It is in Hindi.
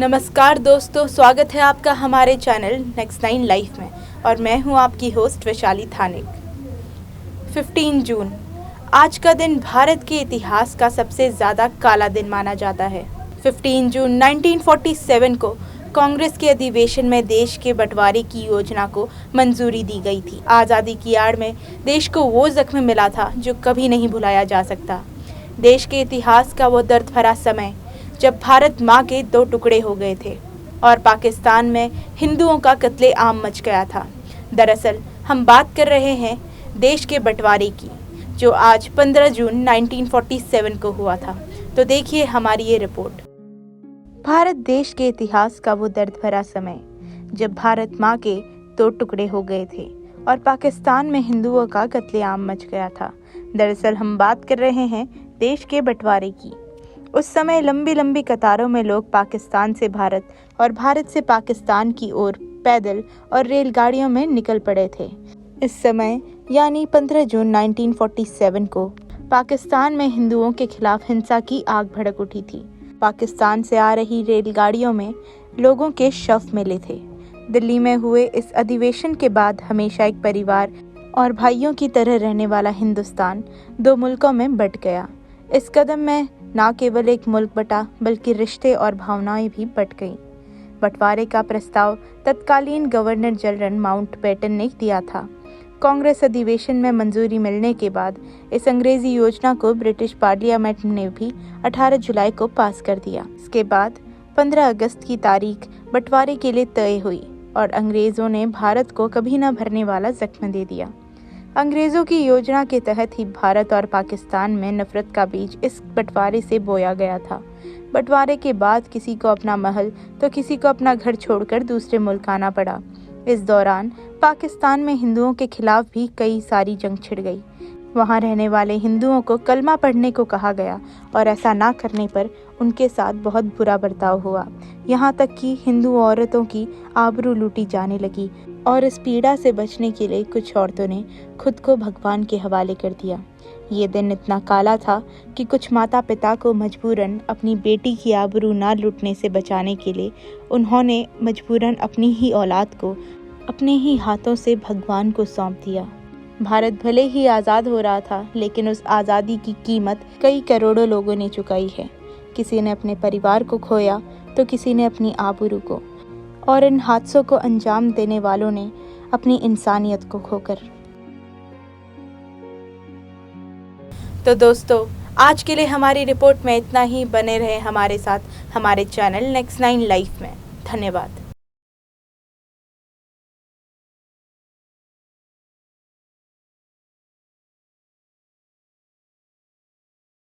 नमस्कार दोस्तों, स्वागत है आपका हमारे चैनल नेक्स्ट 9 लाइफ में और मैं हूं आपकी होस्ट वैशाली थानिक। 15 जून आज का दिन भारत के इतिहास का सबसे ज़्यादा काला दिन माना जाता है। 15 जून 1947 को कांग्रेस के अधिवेशन में देश के बंटवारे की योजना को मंजूरी दी गई थी। आज़ादी की आड़ में देश को वो जख्म मिला था जो कभी नहीं भुलाया जा सकता। देश के इतिहास का वो दर्द भरा समय जब भारत माँ के 2 टुकड़े हो गए थे और पाकिस्तान में हिंदुओं का कत्ले आम मच गया था। दरअसल हम बात कर रहे हैं देश के बंटवारे की, जो आज 15 जून 1947 को हुआ था। तो देखिए हमारी ये रिपोर्ट। भारत देश के इतिहास का वो दर्द भरा समय जब भारत माँ के 2 टुकड़े हो गए थे और पाकिस्तान में हिंदुओं का कत्लेआम मच गया था। दरअसल हम बात कर रहे हैं देश के बंटवारे की। उस समय लंबी लंबी कतारों में लोग पाकिस्तान से भारत और भारत से पाकिस्तान की ओर पैदल और रेलगाड़ियों में निकल पड़े थे। इस समय यानी 15 जून 1947 को पाकिस्तान में हिंदुओं के खिलाफ हिंसा की आग भड़क उठी थी। पाकिस्तान से आ रही रेलगाड़ियों में लोगों के शव मिले थे। दिल्ली में हुए इस अधिवेशन के बाद हमेशा एक परिवार और भाइयों की तरह रहने वाला हिंदुस्तान 2 मुल्कों में बंट गया। इस कदम में न केवल एक मुल्क बटा बल्कि रिश्ते और भावनाएं भी बट गईं। बंटवारे का प्रस्ताव तत्कालीन गवर्नर जनरल माउंटबेटन ने दिया था। कांग्रेस अधिवेशन में मंजूरी मिलने के बाद इस अंग्रेजी योजना को ब्रिटिश पार्लियामेंट ने भी 18 जुलाई को पास कर दिया। इसके बाद 15 अगस्त की तारीख बंटवारे के लिए तय हुई और अंग्रेजों ने भारत को कभी न भरने वाला जख्म दे दिया। अंग्रेज़ों की योजना के तहत ही भारत और पाकिस्तान में नफरत का बीज इस बंटवारे से बोया गया था। बंटवारे के बाद किसी को अपना महल तो किसी को अपना घर छोड़कर दूसरे मुल्क आना पड़ा। इस दौरान पाकिस्तान में हिंदुओं के खिलाफ भी कई सारी जंग छिड़ गई। वहाँ रहने वाले हिंदुओं को कलमा पढ़ने को कहा गया और ऐसा ना करने पर उनके साथ बहुत बुरा बर्ताव हुआ। यहाँ तक कि हिंदू औरतों की आबरू लूटी जाने लगी और इस पीड़ा से बचने के लिए कुछ औरतों ने खुद को भगवान के हवाले कर दिया। ये दिन इतना काला था कि कुछ माता पिता को मजबूरन अपनी बेटी की आबरू ना लूटने से बचाने के लिए उन्होंने मजबूरन अपनी ही औलाद को अपने ही हाथों से भगवान को सौंप दिया। भारत भले ही आज़ाद हो रहा था, लेकिन उस आज़ादी की कीमत कई करोड़ों लोगों ने चुकाई है। किसी ने अपने परिवार को खोया तो किसी ने अपनी आबरू को, और इन हादसों को अंजाम देने वालों ने अपनी इंसानियत को खोकर। तो दोस्तों, आज के लिए हमारी रिपोर्ट में इतना ही। बने रहे हमारे साथ हमारे चैनल नेक्स्ट 9 लाइफ में। धन्यवाद।